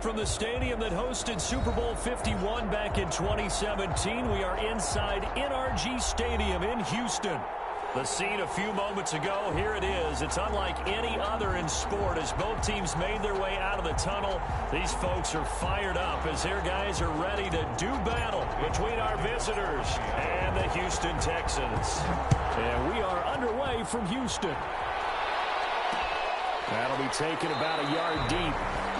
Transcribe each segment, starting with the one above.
from the stadium that hosted Super Bowl 51 back in 2017. We are inside NRG Stadium in Houston. The scene a few moments ago, here it is. It's unlike any other in sport as both teams made their way out of the tunnel. These folks are fired up as their guys are ready to do battle between our visitors and the Houston Texans. And we are underway from Houston. That'll be taken about a yard deep.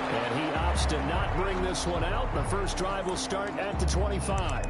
And he opts to not bring this one out. The first drive will start at the 25.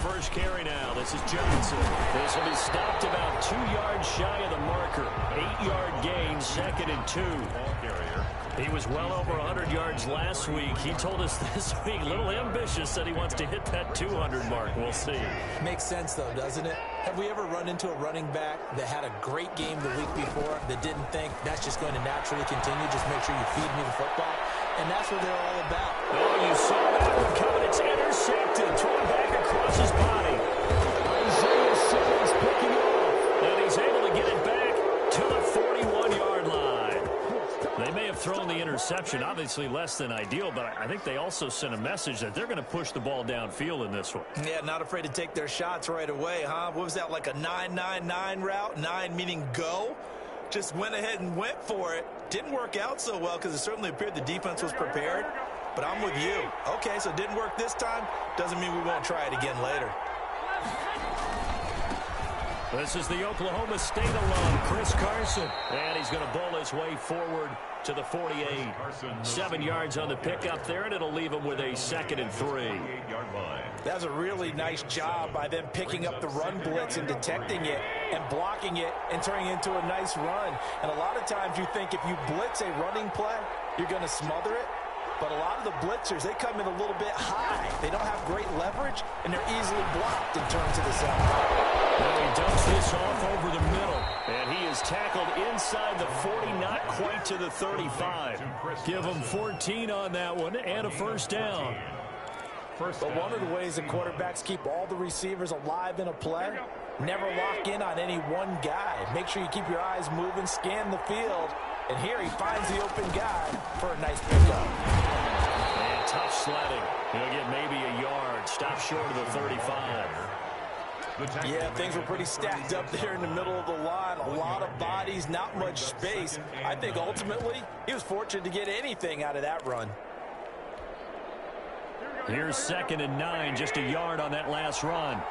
First carry now. This is Johnson. This will be stopped about 2 yards shy of the marker. 8-yard gain, 2nd and 2. He was well over 100 yards last week. He told us this week, a little ambitious, that he wants to hit that 200 mark. We'll see. Makes sense, though, doesn't it? Have we ever run into a running back that had a great game the week before that didn't think that's just going to naturally continue? Just make sure you feed me the football. And that's what they're all about. Oh, you saw that one coming. It's intercepted. Thrown back across his body. Isaiah Simmons picking it off. And he's able to get it back to the 41-yard line. They may have thrown the interception, obviously less than ideal, but I think they also sent a message that they're going to push the ball downfield in this one. Yeah, not afraid to take their shots right away, huh? What was that, like a 9-9-9 route? 9 meaning go? Just went ahead and went for it. Didn't work out so well because it certainly appeared the defense was prepared. But I'm with you. Okay, so it didn't work this time. Doesn't mean we won't try it again later. This is the Oklahoma State alum, Chris Carson. And he's going to bowl his way forward to the 48. 7 yards on the pickup there, and it'll leave him with a 2nd and 3. That's a really nice job by them picking up the run blitz and detecting it and blocking it and turning it into a nice run. And a lot of times you think if you blitz a running play, you're going to smother it. But a lot of the blitzers, they come in a little bit high. They don't have great leverage, and they're easily blocked and turned to the side. Now he dumps this off over the middle, and he is tackled inside the 40, not quite to the 35. Give him 14 on that one and a first down. But one of the ways that quarterbacks keep all the receivers alive in a play, never lock in on any one guy. Make sure you keep your eyes moving, scan the field. And here he finds the open guy for a nice pickup. And tough sledding. He'll get maybe a yard. Stop short of the 35. Yeah, things were pretty stacked up there in the middle of the line. A lot of bodies, not much space. I think ultimately he was fortunate to get anything out of that run. Here's 2nd and 9, just a yard on that last run.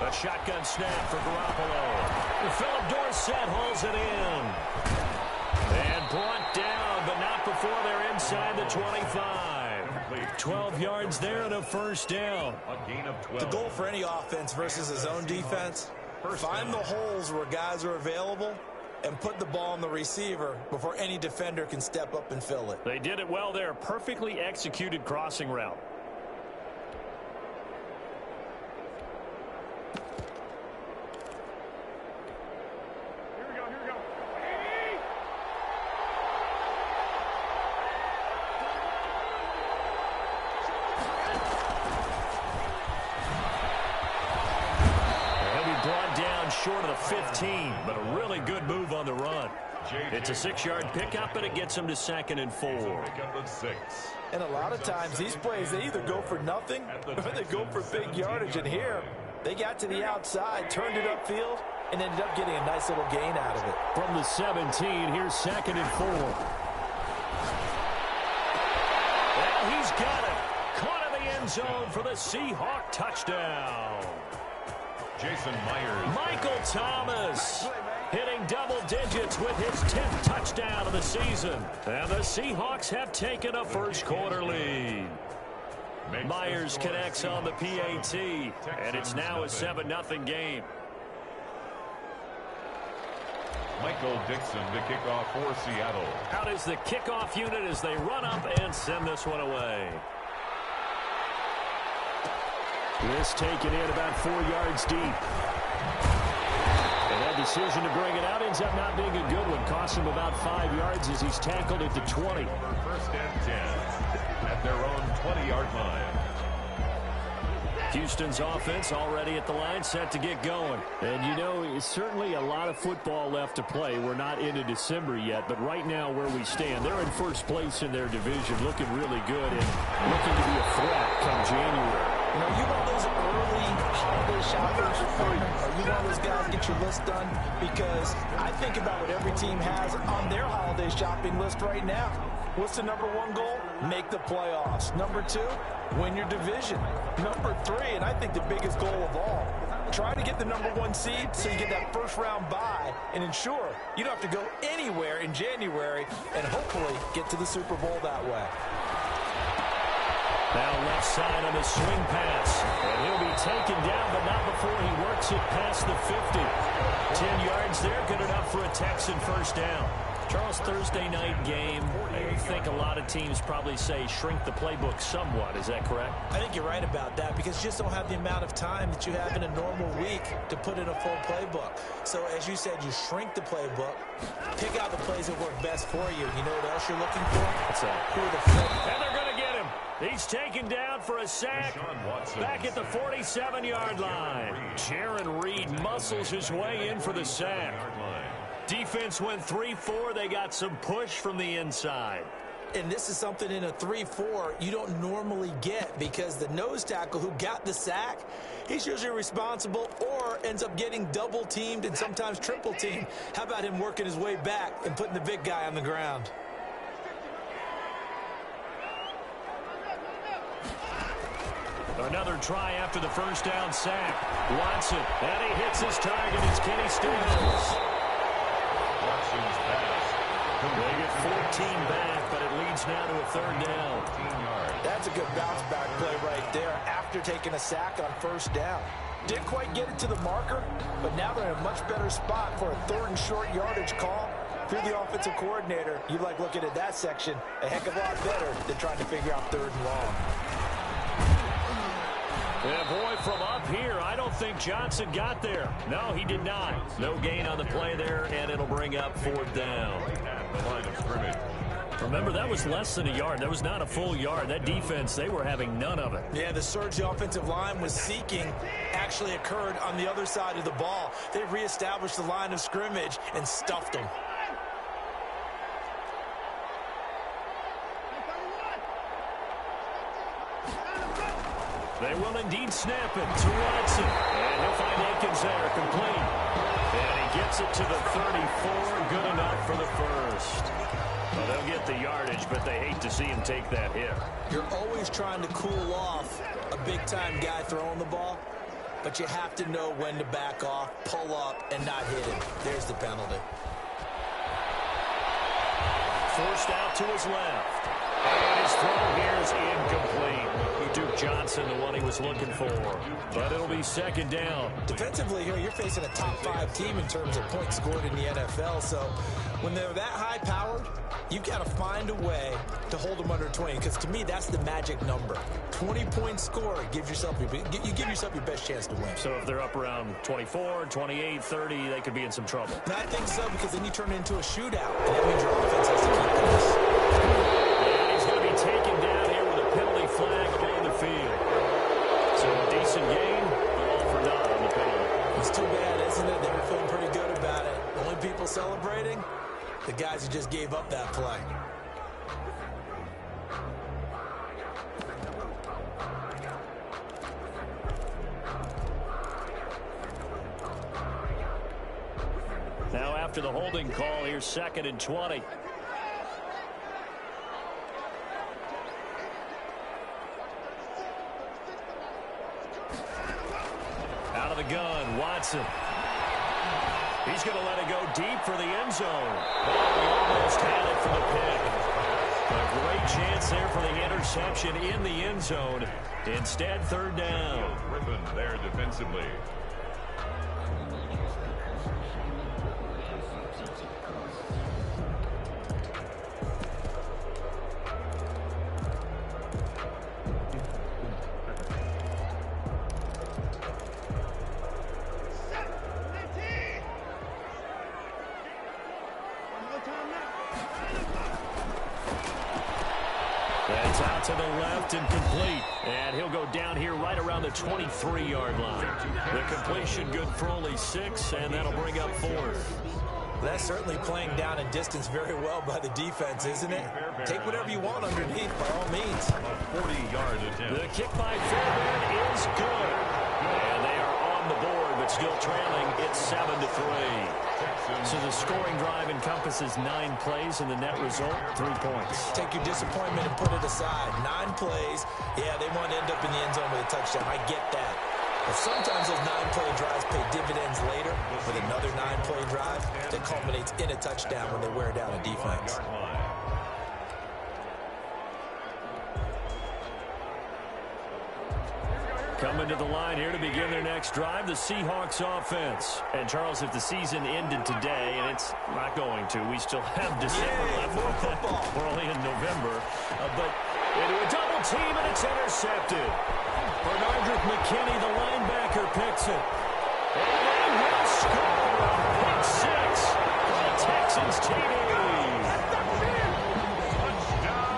A shotgun snap for Garoppolo. Philip Dorsett hauls it in. And brought down, but not before they're inside the 25. 12 yards there and a first down. The goal for any offense versus his own defense, find the holes where guys are available and put the ball on the receiver before any defender can step up and fill it. They did it well there. Perfectly executed crossing route. Short of the 15, but a really good move on the run. It's a 6-yard pickup, and it gets him to 2nd and 4. And a lot of times these plays, they either go for nothing or they go for big yardage. And here, they got to the outside, turned it upfield, and ended up getting a nice little gain out of it. From the 17, here's 2nd and 4. Well, he's got it. Caught in the end zone for the Seahawks touchdown. Jason Myers. Michael Thomas hitting double digits with his 10th touchdown of the season. And the Seahawks have taken a first quarter lead. Myers connects on the PAT, and it's now a 7-0 game. Michael Dixon to kick off for Seattle. Out is the kickoff unit as they run up and send this one away. This taken in about 4 yards deep. And that decision to bring it out ends up not being a good one. Costs him about 5 yards as he's tackled at the 20. First and 10 at their own 20-yard line. Houston's offense already at the line, set to get going. And, you know, it's certainly a lot of football left to play. We're not into December yet, but right now where we stand, they're in first place in their division, looking really good and looking to be a threat come January. You know, you want those early holiday shoppers, or you want those guys get your list done? Because I think about what every team has on their holiday shopping list right now. What's the number one goal? Make the playoffs. Number 2, win your division. Number 3, and I think the biggest goal of all, try to get the number 1 seed so you get that first-round bye and ensure you don't have to go anywhere in January and hopefully get to the Super Bowl that way. Now left side on the swing pass. And he'll be taken down, but not before he works it past the 50. 10 yards there, good enough for a Texan first down. Charles, Thursday night game, I think a lot of teams probably say shrink the playbook somewhat. Is that correct? I think you're right about that because you just don't have the amount of time that you have in a normal week to put in a full playbook. So as you said, you shrink the playbook, pick out the plays that work best for you. You know what else you're looking for? What's that? Who are the fit? And they're going to get him. He's taken down for a sack back at the 47-yard line. Jaron Reed muscles his way in for the sack. Defense went 3-4. They got some push from the inside. And this is something in a 3-4 you don't normally get because the nose tackle who got the sack, he's usually responsible or ends up getting double-teamed and sometimes triple-teamed. How about him working his way back and putting the big guy on the ground? Another try after the first down sack. Watson, and he hits his target. It's Kenny Stills. Watson's pass. They get 14 back, but it leads now to a third down. That's a good bounce-back play right there after taking a sack on first down. Didn't quite get it to the marker, but now they're in a much better spot for a 3rd and short yardage call. Through the offensive coordinator, you like looking at that section a heck of a lot better than trying to figure out 3rd and long. Yeah, boy, from up here, I don't think Johnson got there. No, he did not. No gain on the play there, and it'll bring up 4th down. The line of scrimmage. Remember, that was less than a yard. That was not a full yard. That defense, they were having none of it. Yeah, the surge the offensive line was seeking actually occurred on the other side of the ball. They reestablished the line of scrimmage and stuffed them. They will indeed snap it to Watson. And he'll find Akins there, complete. And he gets it to the 34, good enough for the first. Well, they'll get the yardage, but they hate to see him take that hit. You're always trying to cool off a big-time guy throwing the ball, but you have to know when to back off, pull up, and not hit him. There's the penalty. Forced out to his left. And his throw here is incomplete. Duke Johnson, the one he was looking for. But it'll be 2nd down. Defensively here, you're facing a top-5 team in terms of points scored in the NFL. So when they're that high-powered, you've got to find a way to hold them under 20. Because to me, that's the magic number. 20 points scored gives yourself you give yourself your best chance to win. So if they're up around 24, 28, 30, they could be in some trouble. And I think so, because then you turn it into a shootout. And that means your offense has to keep pace. And he's going to be taken down here with a penalty flag on the field. So a decent game, but all for naught on the penalty. It's too bad, isn't it? They were feeling pretty good about it. Only people celebrating, the guys who just gave up that play. Now after the holding call, here's 2nd and 20. Out of the gun, Watson. He's going to let it go deep for the end zone. Oh, he almost had it for the pick. A great big chance there for the interception in the end zone. Instead, third down. Griffin there defensively. That's out to the left and complete. And he'll go down here right around the 23-yard line. The completion good for only 6, and that'll bring up 4th. That's certainly playing down and distance very well by the defense, isn't it? Take whatever you want underneath, by all means. 40-yard attempt. The kick by Fairbairn is good. And they are on the board, but still trailing. It's 7-3. So the scoring drive encompasses 9 plays, and the net result, 3 points. Take your disappointment and put it aside. 9 plays. Yeah, they want to end up in the end zone with a touchdown. I get that. But sometimes those 9-play drives pay dividends later with another 9-play drive that culminates in a touchdown when they wear down a defense. Coming to the line here to begin their next drive, the Seahawks offense. And, Charles, if the season ended today, and it's not going to, we still have December left. We're only in November. But into a double team, and it's intercepted. Bernardrick McKinney, the linebacker, picks it. And they will score. Pick 6 for the Texans TD.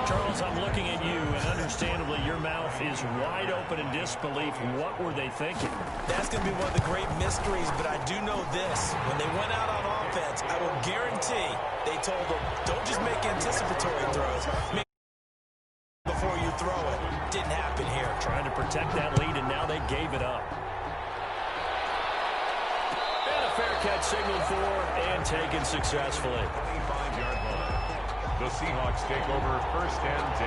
Charles, I'm looking at you, and understandably, your mouth is wide open in disbelief. What were they thinking? That's going to be one of the great mysteries, but I do know this. When they went out on offense, I will guarantee they told them, don't just make anticipatory throws. Before you throw it. Didn't happen here. Trying to protect that lead, and now they gave it up. And a fair catch signaled for and taken successfully. 25-yard line. The Seahawks take over 1st and 10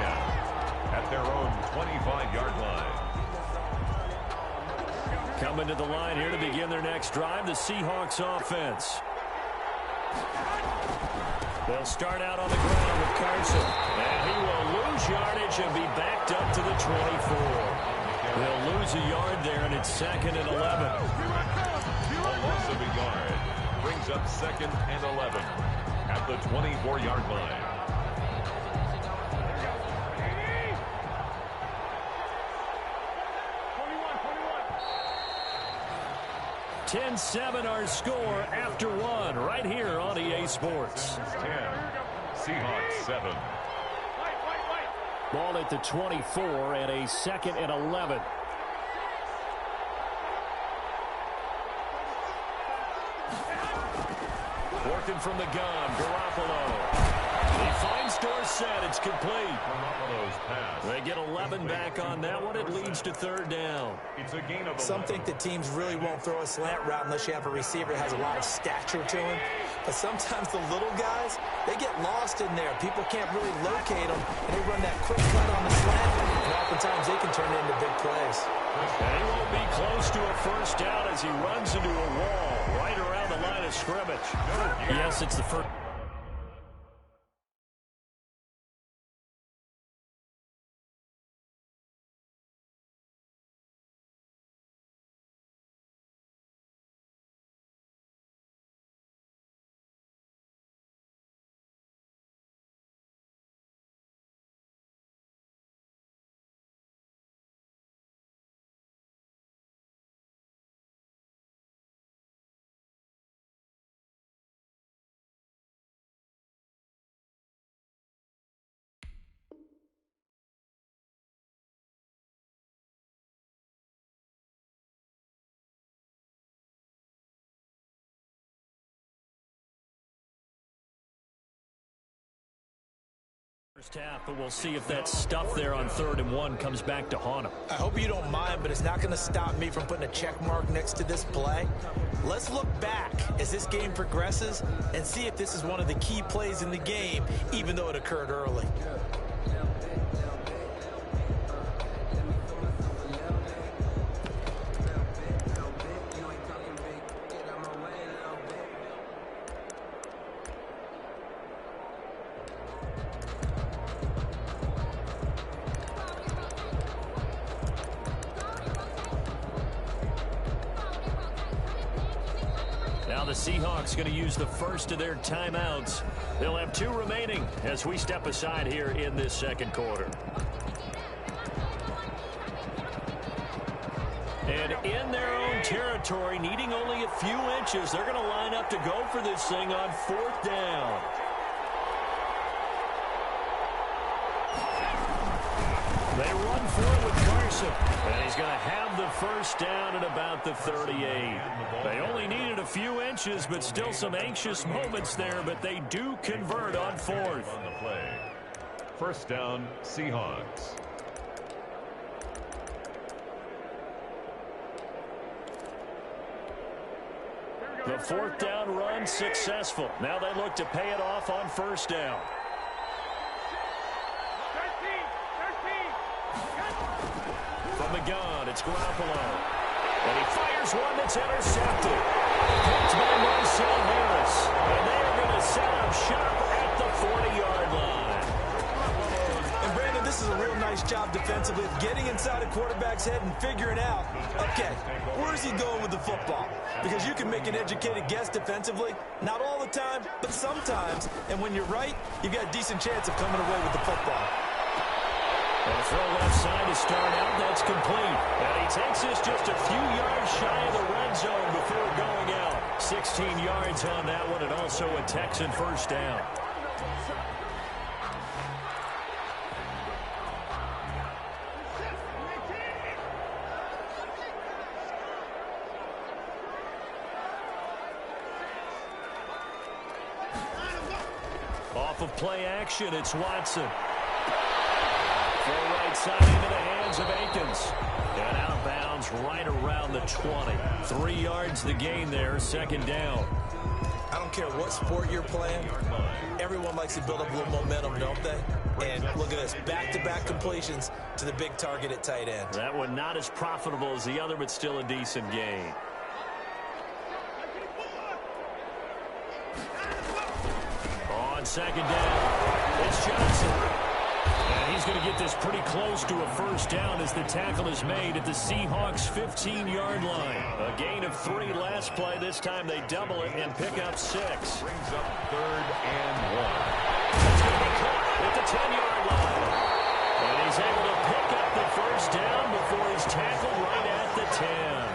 at their own 25-yard line. Coming to the line here to begin their next drive, the Seahawks offense. They'll start out on the ground with Carson. And he will lose yardage and be backed up to the 24. They'll lose a yard there, and it's 2nd and 11. A loss of a yard brings up 2nd and 11 at the 24-yard line. 10-7 our score after 1 right here on EA Sports. 10, Seahawks 7. Ball at the 24 and a 2nd and 11. Working from the gun, Garoppolo. He finds Dorsett. It's complete. They get 11 back on that one. It leads to 3rd down. It's a gain of 11. Some think the teams really won't throw a slant route unless you have a receiver that has a lot of stature to him. But sometimes the little guys, they get lost in there. People can't really locate them, and they run that quick cut on the slant, and oftentimes they can turn it into big plays. And he won't be close to a 1st down as he runs into a wall right around the line of scrimmage. Yes, it's the first. First half, but we'll see if that stuff there on 3rd and 1 comes back to haunt him. I hope you don't mind, but it's not going to stop me from putting a check mark next to this play. Let's look back as this game progresses and see if this is one of the key plays in the game, even though it occurred early. the Seahawks going to use the first of their timeouts. They'll have 2 remaining as we step aside here in this second quarter. And in their own territory, needing only a few inches, they're going to line up to go for this thing on 4th down. They run for it with Carson, and he's going to have the first down at about the 38. They only needed a few inches, but still some anxious moments there, but they do convert on 4th. On the play. First down, Seahawks. The 4th down run successful. Now they look to pay it off on 1st down. From the gun, it's Garoppolo. And he fires one that's intercepted. Picked by Marcel Harris. And they are going to set up shop at the 40-yard line. And Brandon, this is a real nice job defensively of getting inside a quarterback's head and figuring out, okay, where's he going with the football? Because you can make an educated guess defensively. Not all the time, but sometimes. And when you're right, you've got a decent chance of coming away with the football. And a throw left side to start out. That's complete. And he takes this just a few yards shy of the red zone before going out. 16 yards on that one, and also a Texan first down. Off of play action, it's Watson. Throw right side into the hands of Akins. And out of bounds right around the 20. 3 yards the gain there, second down. I don't care what sport you're playing. Everyone likes to build up a little momentum, don't they? And look at this, back-to-back completions to the big target at tight end. That one not as profitable as the other, but still a decent gain. On second down, it's Johnson. And he's going to get this pretty close to a first down as the tackle is made at the Seahawks' 15-yard line. A gain of 3 last play. This time they double it and pick up 6. Brings up 3rd and 1. It's going to be caught at the 10-yard line. And he's able to pick up the first down before he's tackled right at the 10.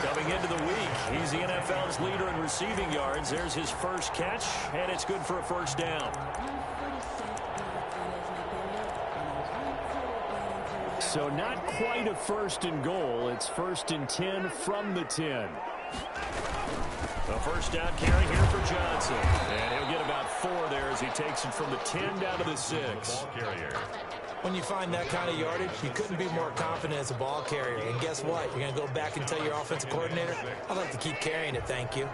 Coming into the week, he's the NFL's leader in receiving yards. There's his first catch, and it's good for a first down. So not quite a 1st and goal. It's 1st and 10 from the 10. A first down carry here for Johnson. And he'll get about 4 there as he takes it from the 10 down to the 6. Ball carrier. When you find that kind of yardage, you couldn't be more confident as a ball carrier. And guess what? You're going to go back and tell your offensive coordinator, I'd like to keep carrying it, thank you.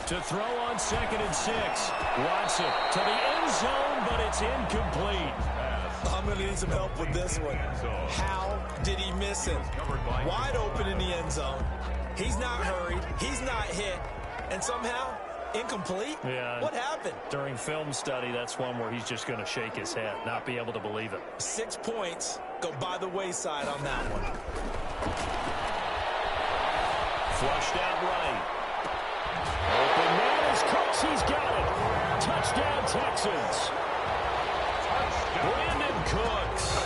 To throw on 2nd and 6. Watson to the end zone, but it's incomplete. I'm going to need some help with this one. How did he miss it? Wide open in the end zone. He's not hurried. He's not hit. And somehow, incomplete? Yeah. What happened? During film study, that's one where he's just going to shake his head, not be able to believe it. 6 points go by the wayside on that one. Flushed out right. Open man is Cooks. He's got it. Touchdown, Texans. Brandon Cooks.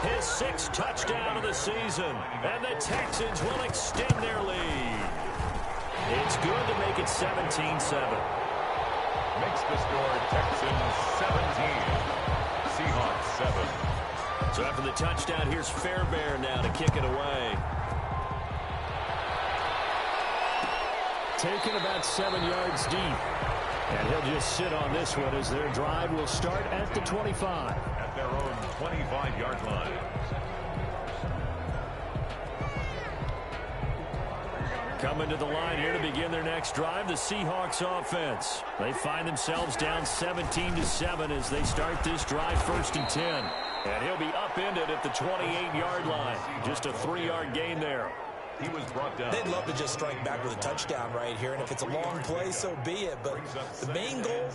His 6th touchdown of the season. And the Texans will extend their lead. It's good to make it 17-7. Makes the score Texans 17. Seahawks 7. So after the touchdown, here's Fairbairn now to kick it away. Taken about 7 yards deep. And he'll just sit on this one as their drive will start at the 25. At their own 25-yard line. Coming to the line here to begin their next drive, the Seahawks offense. They find themselves down 17-7 as they start this drive 1st and 10. And he'll be upended at the 28-yard line. Just a 3-yard gain there. He was brought down. They'd love to just strike back with a touchdown right here, and if it's a long play, so be it. But the main goal,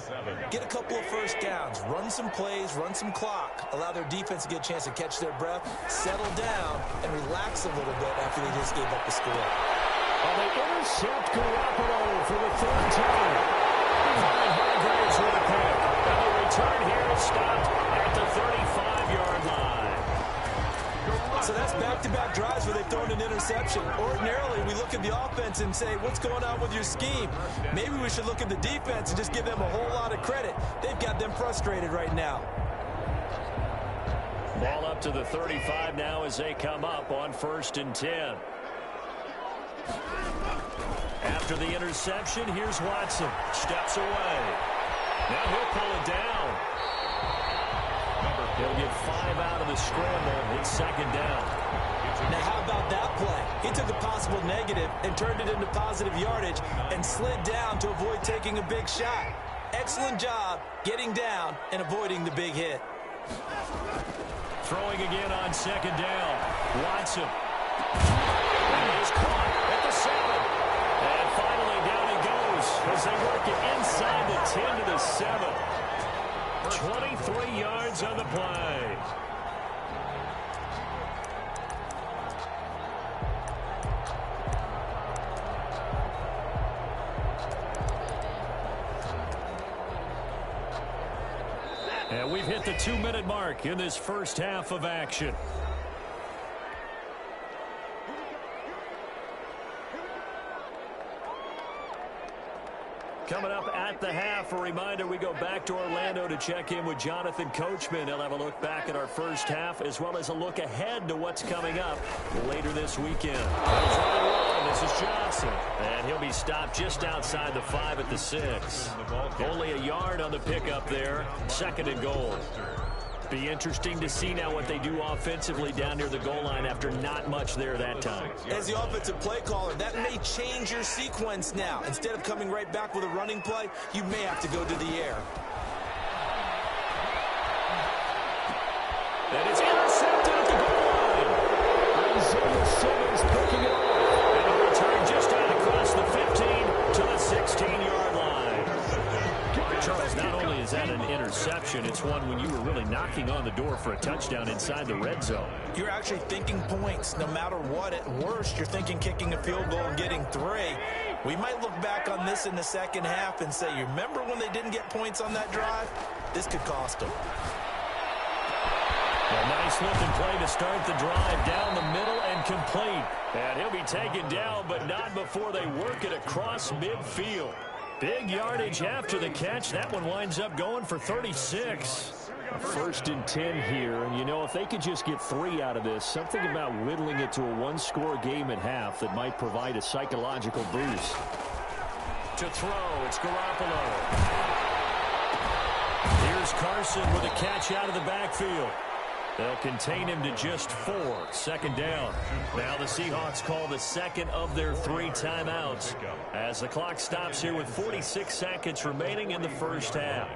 get a couple of first downs, run some plays, run some clock, allow their defense to get a chance to catch their breath, settle down, and relax a little bit after they just gave up the score. Well, they intercept Garoppolo for the third time. Hargraves with a pick. And the return here is stopped at the 35-yard line. So that's back-to-back drives where they've thrown an interception. Ordinarily, we look at the offense and say, what's going on with your scheme? Maybe we should look at the defense and just give them a whole lot of credit. They've got them frustrated right now. Ball up to the 35 now as they come up on 1st and 10. After the interception, here's Watson. Steps away. Now he'll pull it down. He'll get 5 out of the scramble. It's 2nd down. Now how about that play? He took a possible negative and turned it into positive yardage and slid down to avoid taking a big shot. Excellent job getting down and avoiding the big hit. Throwing again on 2nd down. Watson. And he's caught at the 7. And finally down he goes as they work it inside the 10 to the 7. 23 yards on the play. And we've hit the 2-minute mark in this first half of action. Coming up at the half, a reminder, we go back to Orlando to check in with Jonathan Coachman. He'll have a look back at our first half as well as a look ahead to what's coming up later this weekend. This is Johnson, and he'll be stopped just outside the 5 at the 6. Only a yard on the pickup there, 2nd and goal. Be interesting to see now what they do offensively down near the goal line after not much there that time. As the offensive play caller, that may change your sequence now. Instead of coming right back with a running play, you may have to go to the air. And it's intercepted at the goal line. Isaiah Simmons picking it up. And a return just out across the 15 to the 16-yard line. Charles, not only is that an interception, it's one when you were really knocking on the door for a touchdown inside the red zone. You're actually thinking points no matter what. At worst, you're thinking kicking a field goal and getting 3. We might look back on this in the second half and say, you remember when they didn't get points on that drive? This could cost them. A nice looking play to start the drive down the middle and complete. And he'll be taken down, but not before they work it across midfield. Big yardage after the catch. That one winds up going for 36. 1st and 10 here. And, you know, if they could just get 3 out of this, something about whittling it to a 1-score game at half that might provide a psychological boost. To throw, it's Garoppolo. Here's Carson with a catch out of the backfield. They'll contain him to just 4. 2nd down. Now the Seahawks call the 2nd of their 3 timeouts as the clock stops here with 46 seconds remaining in the first half.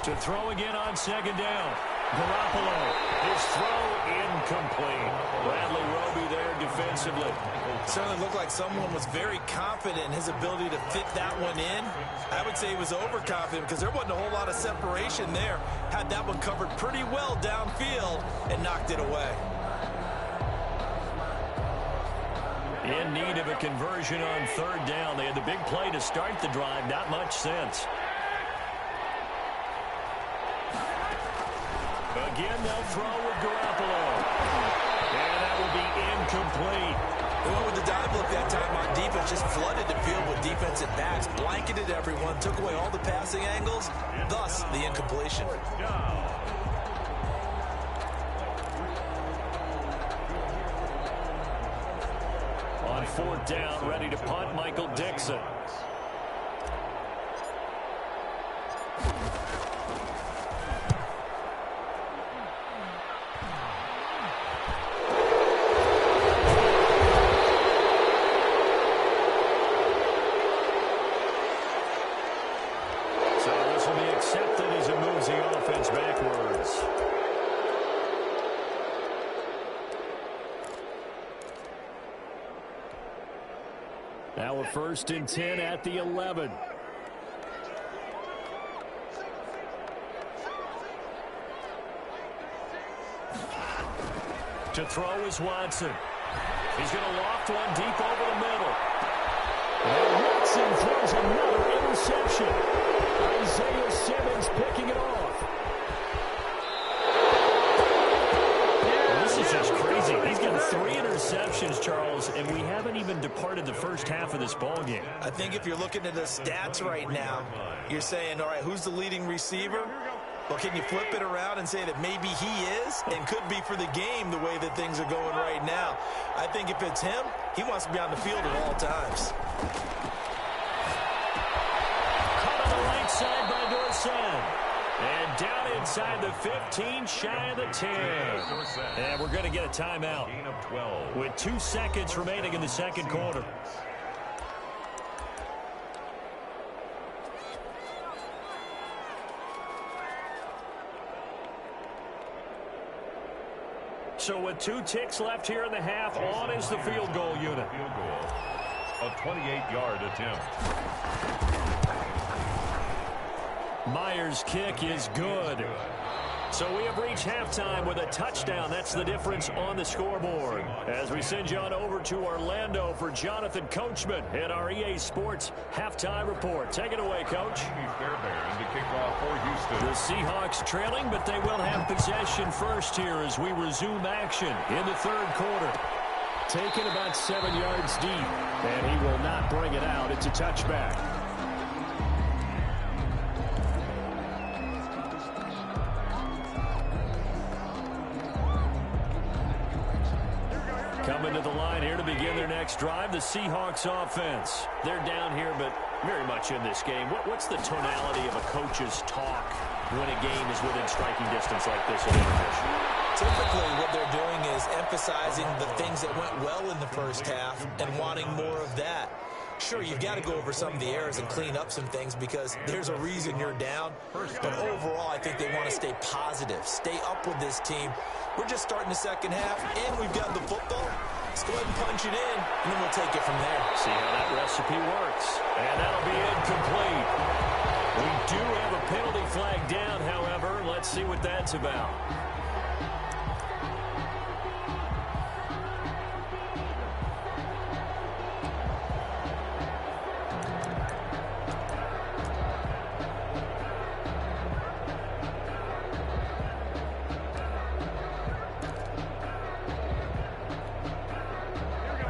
To throw again on 2nd down. Garoppolo, his throw incomplete. Bradley Roby there defensively. Certainly looked like someone was very confident in his ability to fit that one in. I would say he was overconfident because there wasn't a whole lot of separation there. Had that one covered pretty well downfield and knocked it away. In need of a conversion on 3rd down. They had the big play to start the drive. Not much sense. Again, they'll throw with Garoppolo. And that will be incomplete. They went with the dive look that time on defense, just flooded the field with defensive backs, blanketed everyone, took away all the passing angles, thus the incompletion. On 4th down, ready to punt, Michael Dixon. Now a 1st and 10 at the 11. To throw is Watson. He's going to loft one deep over the middle. And Watson throws another interception. Isaiah Simmons picking it off. This is just crazy. He's got 3 interceptions, Charles, and we haven't even departed the first half of this ballgame. I think if you're looking at the stats right now, you're saying, all right, who's the leading receiver? Well, can you flip it around and say that maybe he is and could be for the game the way that things are going right now? I think if it's him, he wants to be on the field at all times. Caught on the right side by Dorsett. And down inside the 15, shy of the 10. And we're going to get a timeout with 2 seconds remaining in the second quarter. So with 2 ticks left here in the half, on is the field goal unit. Field goal. A 28-yard attempt. Myers' kick is good. So we have reached halftime with a touchdown. That's the difference on the scoreboard. As we send you on over to Orlando for Jonathan Coachman in our EA Sports Halftime Report. Take it away, Coach. Fairbairn to kick off for Houston. The Seahawks trailing, but they will have possession first here as we resume action in the third quarter. Taken about 7 yards deep, and he will not bring it out. It's a touchback. Coming to the line here to begin their next drive, the Seahawks offense. They're down here, but very much in this game. What's the tonality of a coach's talk when a game is within striking distance like this in intermission? Typically, what they're doing is emphasizing the things that went well in the first half and wanting more of that. Sure, you've got to go over some of the errors and clean up some things because there's a reason you're down. But overall, I think they want to stay positive, stay up with this team. We're just starting the second half, and we've got the football. Let's go ahead and punch it in, and then we'll take it from there. See how that recipe works. And that'll be incomplete. We do have a penalty flag down, however. Let's see what that's about.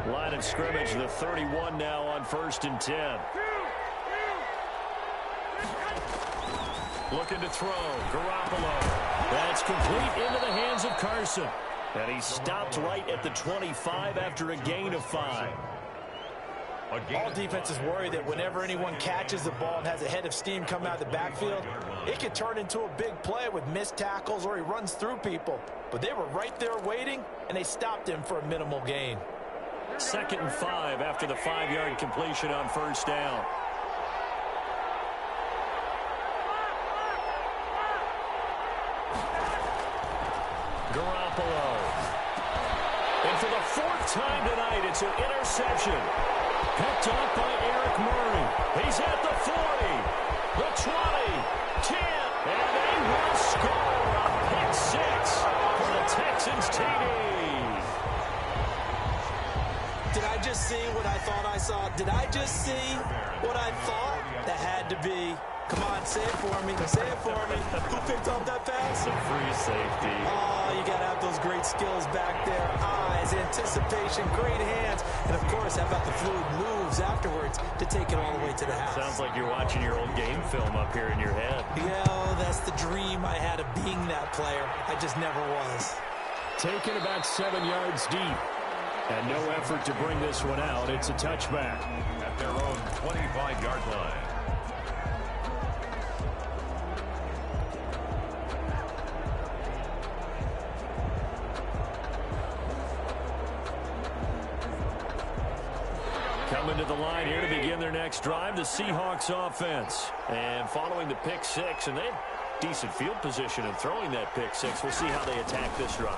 Line of scrimmage, the 31 now on 1st and 10. Looking to throw, Garoppolo. That's complete into the hands of Carson. And he stopped right at the 25 after a gain of 5. All defenses worry that whenever anyone catches the ball and has a head of steam come out of the backfield, it could turn into a big play with missed tackles or he runs through people. But they were right there waiting, and they stopped him for a minimal gain. 2nd and 5 after the 5-yard completion on 1st down. Garoppolo. And for the 4th time tonight, it's an interception. Picked off by Eric Murray. He's at the 40, the 20, 10, and they will score a pick 6 for the Texans TD. Did I just see what I thought I saw? Did I just see what I thought? That had to be. Come on, say it for me. Say it for me. Who picked up that pass? It's a free safety. Oh, you got to have those great skills back there. Eyes, anticipation, great hands. And, of course, how about the fluid moves afterwards to take it all the way to the house? Sounds like you're watching your old game film up here in your head. Yeah, oh, that's the dream I had of being that player. I just never was. Taken about 7 yards deep. And no effort to bring this one out. It's a touchback. At their own 25-yard line. Coming to the line here to begin their next drive, the Seahawks offense. And following the pick 6, and they have decent field position in throwing that pick 6. We'll see how they attack this drive.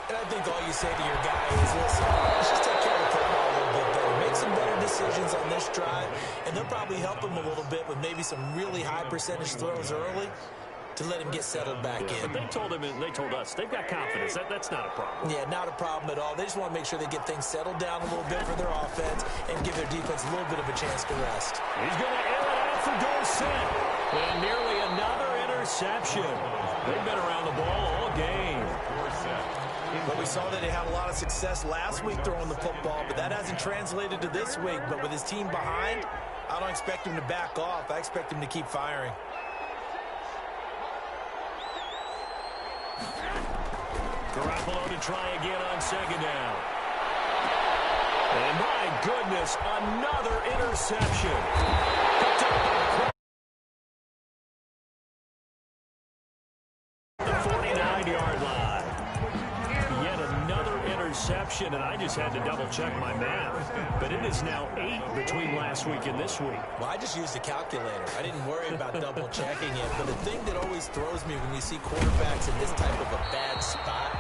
And I think all you say to your guy is, listen, let's just take care of the football a little bit better. Make some better decisions on this drive, and they'll probably help him a little bit with maybe some really high percentage throws early to let him get settled back in. But they told him, and they told us, they've got confidence. That's not a problem. Yeah, not a problem at all. They just want to make sure they get things settled down a little bit for their offense and give their defense a little bit of a chance to rest. He's going to air it out for Dorsett. And nearly another interception. They've been around the ball all game. But we saw that he had a lot of success last week throwing the football, but that hasn't translated to this week. But with his team behind, I don't expect him to back off. I expect him to keep firing. Garoppolo to try again on second down. And my goodness, another interception. The 49-yard line. Yet another interception, and I just had to double-check my math. But it is now 8 between last week and this week. Well, I just used a calculator. I didn't worry about double-checking it. But the thing that always throws me when you see quarterbacks in this type of a bad spot,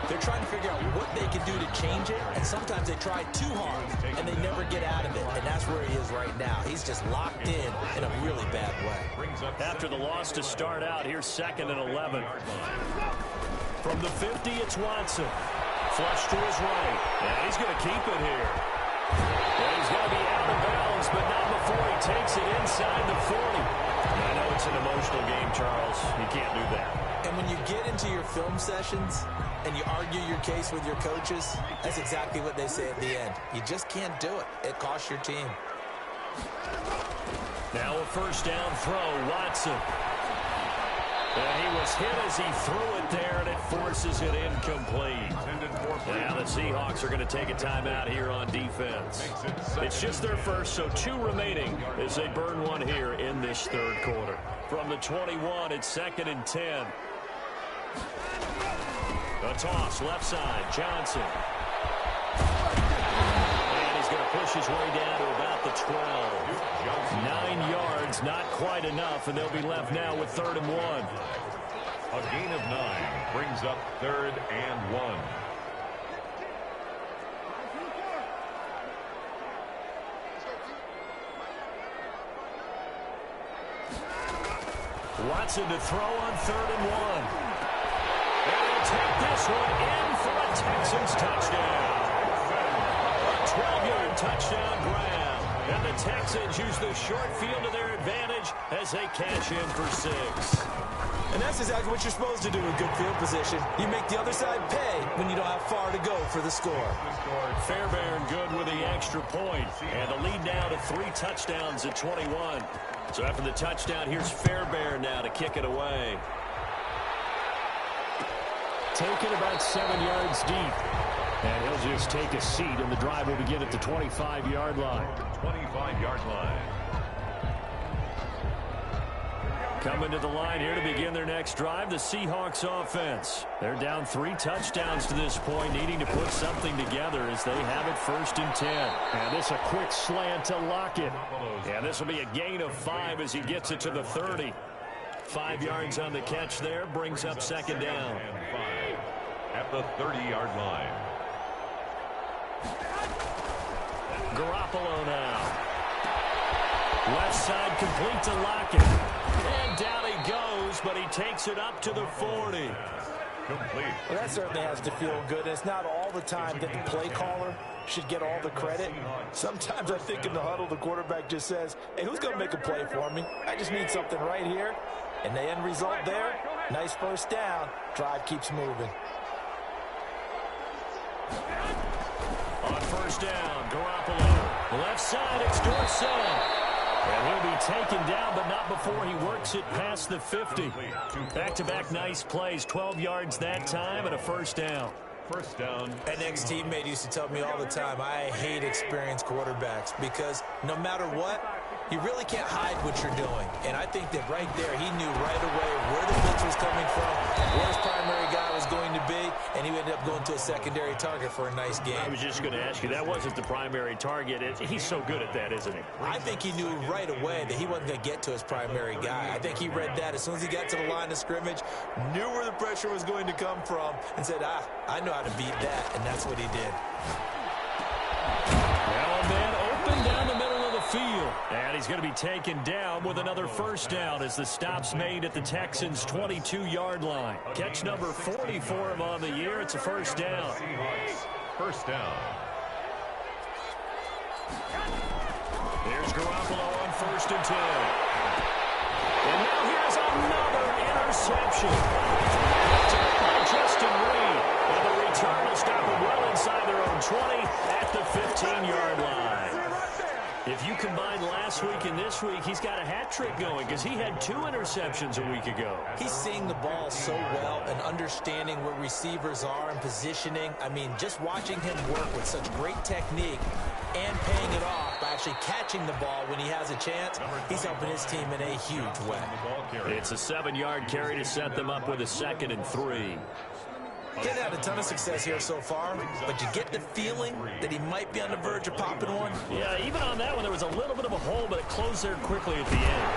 they're trying to figure out what they can do to change it, and sometimes they try too hard, and they never get out of it, and that's where he is right now. He's just locked in a really bad way. After the loss to start out, here's 2nd and 11. From the 50, it's Watson. Flush to his right, and he's going to keep it here. And he's going to be out of bounds, but not before he takes it inside the 40. I know it's an emotional game, Charles. You can't do that. And when you get into your film sessions and you argue your case with your coaches, that's exactly what they say at the end. You just can't do it. It costs your team. Now a first down throw, Watson. And he was hit as he threw it there, and it forces it incomplete. Now the Seahawks are going to take a timeout here on defense. It's just their first, so 2 remaining as they burn one here in this third quarter. From the 21, it's 2nd and 10. A toss, left side, Johnson. And he's going to push his way down to about the 12. 9 yards, not quite enough, and they'll be left now with 3rd and 1. A gain of 9 brings up 3rd and 1. Watson to throw on 3rd and 1. And he'll take this one in for a Texans touchdown. A 12-yard touchdown grab. And the Texans use the short field to their advantage as they cash in for 6. And that's exactly what you're supposed to do in good field position. You make the other side pay when you don't have far to go for the score. Fairbairn good with the extra point. And the lead now to 3 touchdowns at 21. So after the touchdown, here's Fairbairn now to kick it away. Taken about 7 yards deep. And he'll just take a seat, and the drive will begin at the 25-yard line. 25-yard line. Coming to the line here to begin their next drive, the Seahawks offense. They're down 3 touchdowns to this point, needing to put something together as they have it 1st and 10. And this a quick slant to Lockett. And this will be a gain of 5 as he gets it to the 30. 5 yards on the catch there, brings up 2nd down. And 5 at the 30-yard line. Garoppolo now. Left side complete to Lockett. And down he goes, but he takes it up to the 40. Complete. Well, that certainly has to feel good. It's not all the time that the play caller should get all the credit. Sometimes I think in the huddle, the quarterback just says, hey, who's going to make a play for me? I just need something right here. And the end result there, nice first down. Drive keeps moving. On first down, Garoppolo. Left side, it's Dorsett. And he'll be taken down, but not before he works it past the 50. Back-to-back nice plays, 12 yards that time, and a first down. First down. An ex-teammate used to tell me all the time, I hate experienced quarterbacks because no matter what, you really can't hide what you're doing. And I think that right there, he knew right away where the blitz was coming from, where his primary guy was going to be, and he ended up going to a secondary target for a nice game. I was just going to ask you, that wasn't the primary target. He's so good at that, isn't he? I think he knew right away that he wasn't going to get to his primary guy. I think he read that as soon as he got to the line of scrimmage, knew where the pressure was going to come from, and said, I know how to beat that, and that's what he did. Now a man opened field. And he's going to be taken down with another first down as the stop's made at the Texans' 22-yard line. Catch number 40 for him on the year. It's a first down. First down. Here's Garoppolo on 1st and 10. And now here's another interception. By Justin Reed. And the return will stop him well inside their own 20 at the 15-yard line. If you combine last week and this week, he's got a hat trick going because he had 2 interceptions a week ago. He's seeing the ball so well and understanding where receivers are and positioning. I mean, just watching him work with such great technique and paying it off by actually catching the ball when he has a chance, he's helping his team in a huge way. It's a 7-yard carry to set them up with a 2nd and 3. He's had a ton of success here so far, but you get the feeling that he might be on the verge of popping one. Yeah, even on that one, there was a little bit of a hole, but it closed there quickly at the end.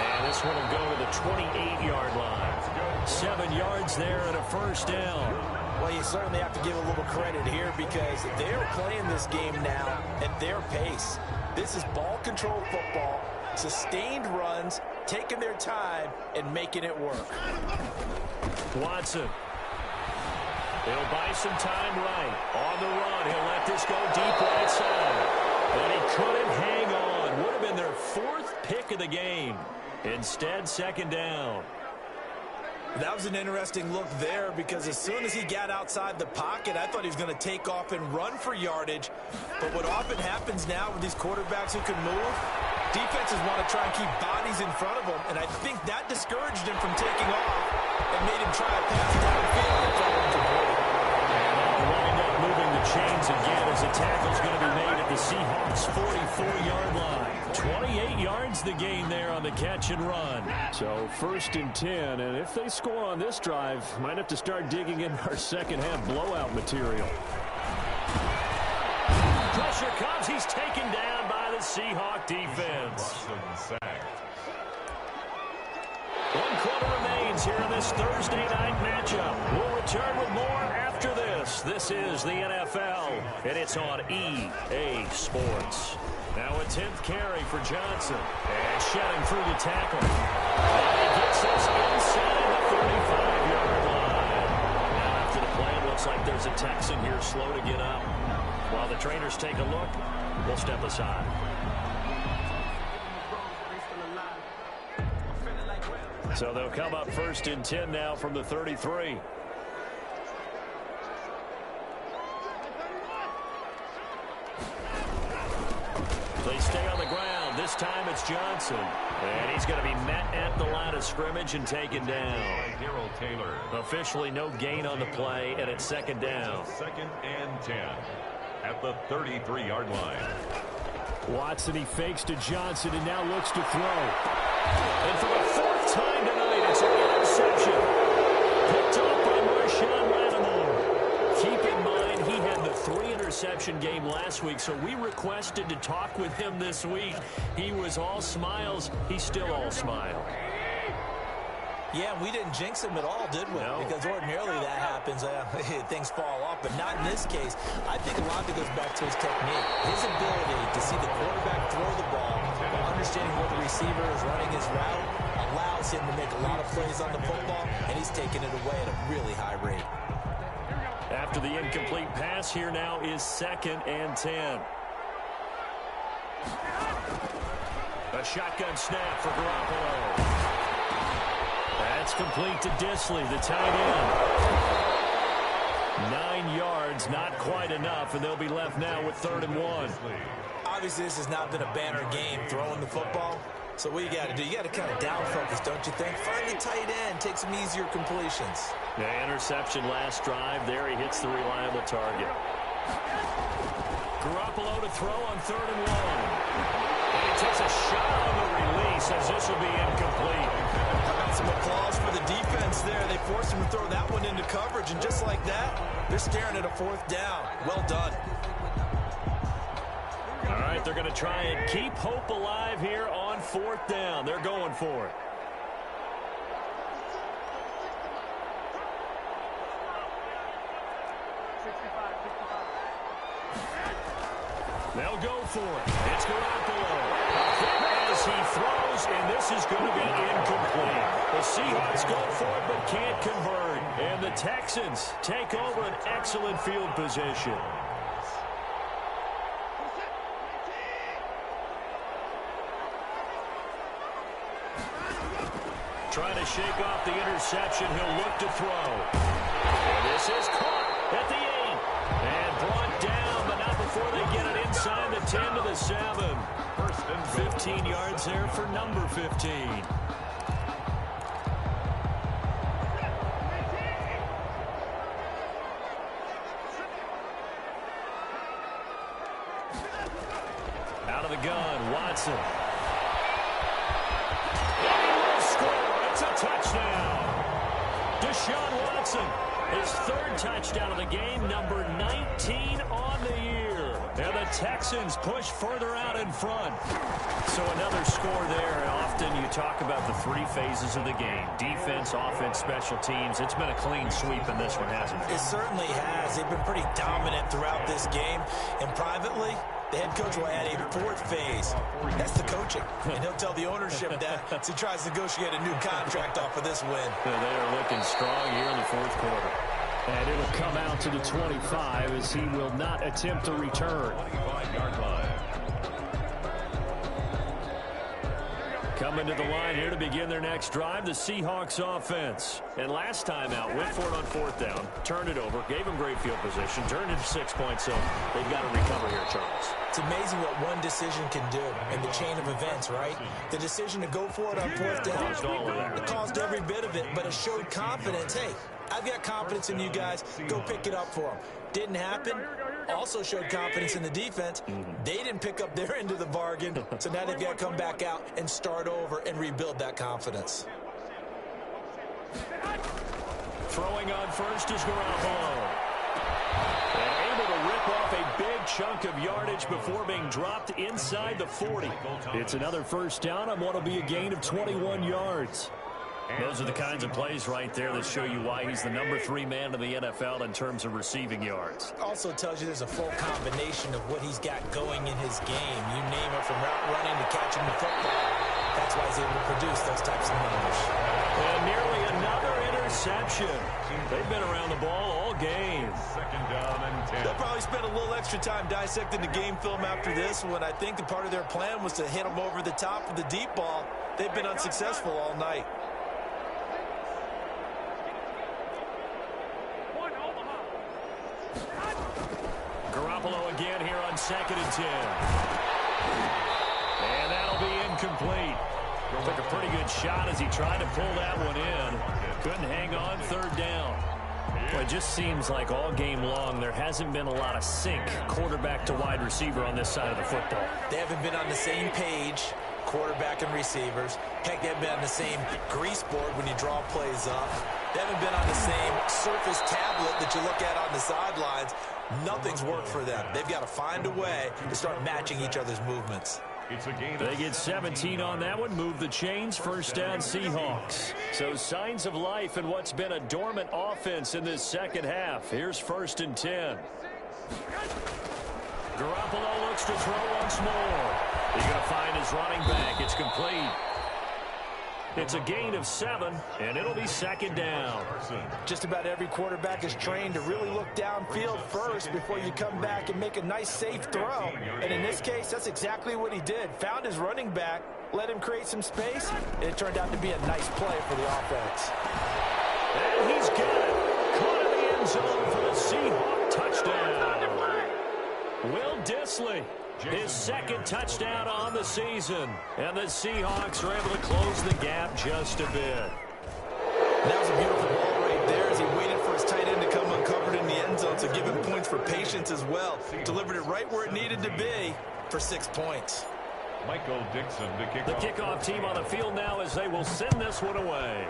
And this one will go to the 28-yard line. 7 yards there and a first down. Well, you certainly have to give a little credit here because they're playing this game now at their pace. This is ball control football, sustained runs, taking their time, and making it work. Watson. He'll buy some time right. On the run, he'll let this go deep right side. And he couldn't hang on. Would have been their 4th pick of the game. Instead, 2nd down. That was an interesting look there because as soon as he got outside the pocket, I thought he was going to take off and run for yardage. But what often happens now with these quarterbacks who can move, defenses want to try and keep bodies in front of them. And I think that discouraged him from taking off and made him try a pass downfield and fell incomplete. Wind up moving the chains again as the tackle's going to be made at the Seahawks' 44-yard line. 28 yards the gain there on the catch and run. So 1st and 10, and if they score on this drive, might have to start digging in our second-half blowout material. Pressure comes. He's taken down by the Seahawk defense. 1 quarter remains here in this Thursday night matchup. We'll return with more after this. This is the NFL, and it's on EA Sports. Now a 10th carry for Johnson. And shedding through the tackle. And he gets us inside the 35-yard line. Now after the play, it looks like there's a Texan here slow to get up. While the trainers take a look, we'll step aside. So they'll come up 1st and 10 now from the 33. They stay on the ground. This time it's Johnson. And he's going to be met at the line of scrimmage and taken down. Taylor. Officially no gain on the play, and it's 2nd down. 2nd and 10 at the 33-yard line. Watson, he fakes to Johnson and now looks to throw. And for the 4th time tonight, it's an interception. Picked up by Marshawn Lattimore. Keep in mind, he had the 3-interception game last week, so we requested to talk with him this week. He was all smiles. He's still all smile. Yeah, we didn't jinx him at all, did we? No. Because ordinarily that happens. Things fall off, but not in this case. I think a lot of it goes back to his technique. His ability to see the quarterback throw the ball, understanding where the receiver is running his route, allows him to make a lot of plays on the football, and he's taking it away at a really high rate. After the incomplete pass, here now is 2nd and 10. A shotgun snap for Garoppolo. That's complete to Disley, the tight end. 9 yards, not quite enough, and they'll be left now with 3rd and 1. Obviously, this has not been a banner game throwing the football. So what you got to do, you got to kind of down focus, don't you think? Find the tight end, take some easier completions. The interception last drive. There he hits the reliable target. Garoppolo to throw on 3rd and 1. And he takes a shot on the release as this will be incomplete. Some applause for the defense there. They forced him to throw that one into coverage, and just like that, they're staring at a 4th down. Well done. All right, they're going to try and keep hope alive here on 4th down. They're going for it. They'll go for it. It's Garoppolo. As he throws, and this is going to be incomplete. The Seahawks go for it but can't convert. And the Texans take over an excellent field position. Trying to shake off the interception. He'll look to throw. And this is caught at the 8. And brought down, but not before they get it inside the 10 to the 7. First and 15 yards there for number 15. Out of the gun, Watson. It's a touchdown. Deshaun Watson, his third touchdown of the game, number 19 on the year. And the Texans push further out in front. So another score there. Often you talk about the three phases of the game. Defense, offense, special teams. It's been a clean sweep in this one, hasn't it? It certainly has. They've been pretty dominant throughout this game. And privately, the head coach will add a fourth phase. That's the coaching. And he'll tell the ownership that as he tries to negotiate a new contract off of this win. They are looking strong here in the fourth quarter. And it'll come out to the 25 as he will not attempt a return. 25-yard line. Coming to the line here to begin their next drive, the Seahawks offense. And last time out, went for it on fourth down, turned it over, gave them great field position, turned it to 6 points, so they've got to recover here, Charles. It's amazing what one decision can do in the chain of events, right? The decision to go for it on fourth down, it caused every bit of it, but it showed confidence. Hey, I've got confidence in you guys. Go pick it up for them. Didn't happen. Also showed confidence in the defense. They didn't pick up their end of the bargain, so now they've got to come back out and start over and rebuild that confidence. Throwing on first is Garoppolo. And able to rip off a big chunk of yardage before being dropped inside the 40. It's another first down on what will be a gain of 21 yards. Those are the kinds of plays right there that show you why he's the number 3 man in the NFL in terms of receiving yards. Also tells you there's a full combination of what he's got going in his game. You name it, from route running to catching the football. That's why he's able to produce those types of numbers. And nearly another interception. They've been around the ball all game. Second down and 10. They'll probably spend a little extra time dissecting the game film after this one. I think the part of their plan was to hit them over the top with the deep ball. They've been unsuccessful all night. Garoppolo again here on 2nd and 10. And that'll be incomplete. Took a pretty good shot as he tried to pull that one in. Couldn't hang on, 3rd down. Well, it just seems like all game long there hasn't been a lot of sync quarterback to wide receiver on this side of the football. They haven't been on the same page, quarterback and receivers. Heck, they haven't been on the same grease board when you draw plays up. They haven't been on the same surface tablet that you look at on the sidelines. Nothing's worked for them. They've got to find a way to start matching each other's movements. They get 17 on that one, move the chains, first down Seahawks. So signs of life in what's been a dormant offense in this second half. Here's 1st and 10. Garoppolo looks to throw once more. He's going to find his running back. It's complete. It's a gain of 7, and it'll be 2nd down. Just about every quarterback is trained to really look downfield first before you come back and make a nice, safe throw. And in this case, that's exactly what he did. Found his running back, let him create some space, and it turned out to be a nice play for the offense. And he's got it. Caught in the end zone for the Seahawks touchdown. Will Dissly. His 2nd touchdown on the season. And the Seahawks are able to close the gap just a bit. That was a beautiful ball right there as he waited for his tight end to come uncovered in the end zone, so give him points for patience as well. Delivered it right where it needed to be for 6 points. Michael Dixon to kick the off. kickoff team on the field now as they will send this one away.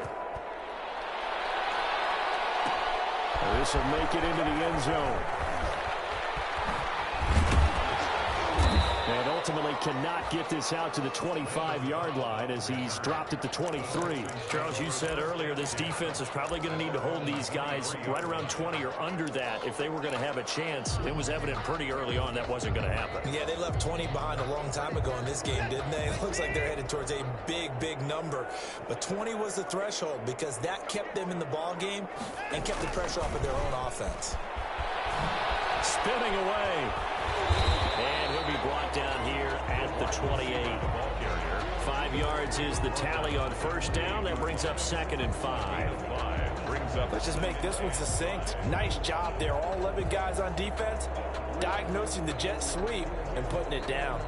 This will make it into the end zone. And ultimately cannot get this out to the 25-yard line as he's dropped it to 23. Charles, you said earlier this defense is probably going to need to hold these guys right around 20 or under that if they were going to have a chance. It was evident pretty early on that wasn't going to happen. Yeah, they left 20 behind a long time ago in this game, didn't they? It looks like they're headed towards a big number. But 20 was the threshold because that kept them in the ball game and kept the pressure off of their own offense. Spinning away. And he'll be brought down here at the 28. 5 yards is the tally on first down. That brings up 2nd and 5. Let's just make this one succinct. Nice job there. All 11 guys on defense diagnosing the jet sweep and putting it down.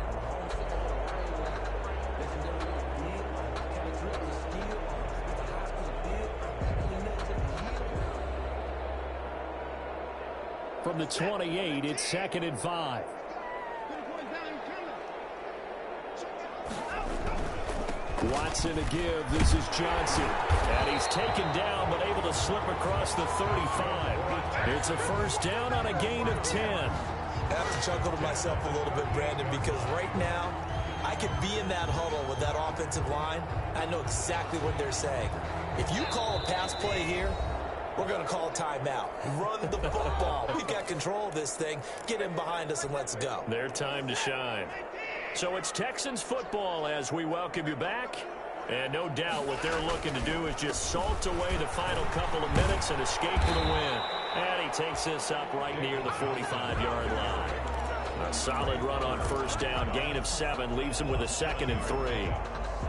From the 28, it's 2nd and 5. Watson a give. This is Johnson. And he's taken down but able to slip across the 35. It's a first down on a gain of 10. I have to chuckle to myself a little bit, Brandon, because right now I could be in that huddle with that offensive line. I know exactly what they're saying. If you call a pass play here, we're going to call timeout. Run the football. We've got control of this thing. Get in behind us and let's go. Their time to shine. So it's Texans football as we welcome you back. And no doubt what they're looking to do is just salt away the final couple of minutes and escape with a win. And he takes this up right near the 45-yard line. A solid run on first down. Gain of 7 leaves him with a 2nd and 3.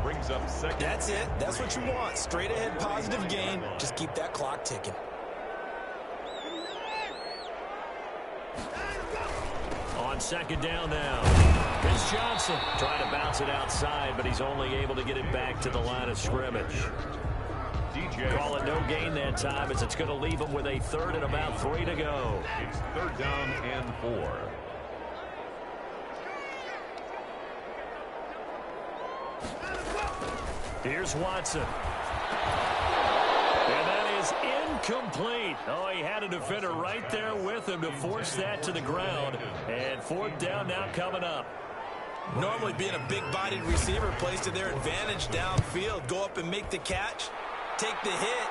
Brings up 2nd. That's it. That's what you want. Straight ahead positive gain. Just keep that clock ticking. On 2nd down now. It's Johnson trying to bounce it outside, but he's only able to get it back to the line of scrimmage. Call it no gain that time as it's going to leave him with a 3rd and about 3 to go. It's 3rd down and 4. Here's Watson. And that is incomplete. Oh, he had a defender right there with him to force that to the ground. And 4th down now coming up. Normally being a big-bodied receiver plays to their advantage downfield. Go up and make the catch, take the hit,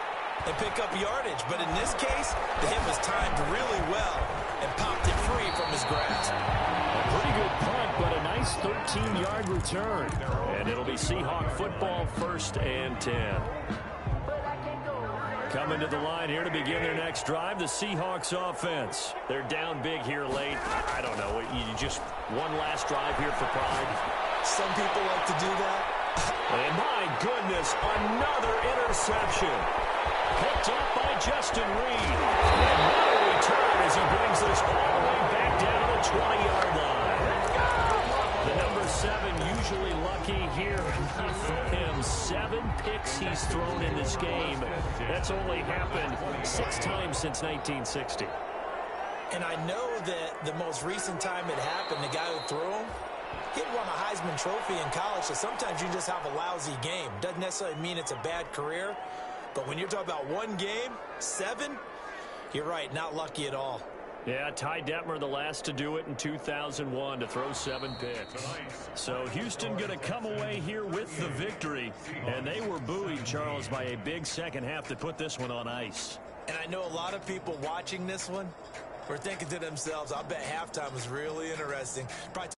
and pick up yardage. But in this case, the hit was timed really well and popped it free from his grasp. A pretty good punt, but a nice 13-yard return. And it'll be Seahawk football, 1st and 10. Coming to the line here to begin their next drive, the Seahawks offense. They're down big here late. I don't know. You just one last drive here for pride. Some people like to do that. And my goodness, another interception. Picked up by Justin Reed. And what a return as he brings this all the way back down the 20-yard line. The number 7 usually lucky here for him. 7 picks he's thrown in this game. That's only happened 6 times since 1960. And I know that the most recent time it happened, the guy who threw him, he had won a Heisman Trophy in college, so sometimes you just have a lousy game. Doesn't necessarily mean it's a bad career, but when you're talking about one game, 7, you're right, not lucky at all. Yeah, Ty Detmer, the last to do it in 2001, to throw 7 picks. So Houston going to come away here with the victory. And they were buoyed, Charles, by a big second half that put this one on ice. And I know a lot of people watching this one were thinking to themselves, I bet halftime was really interesting. Probably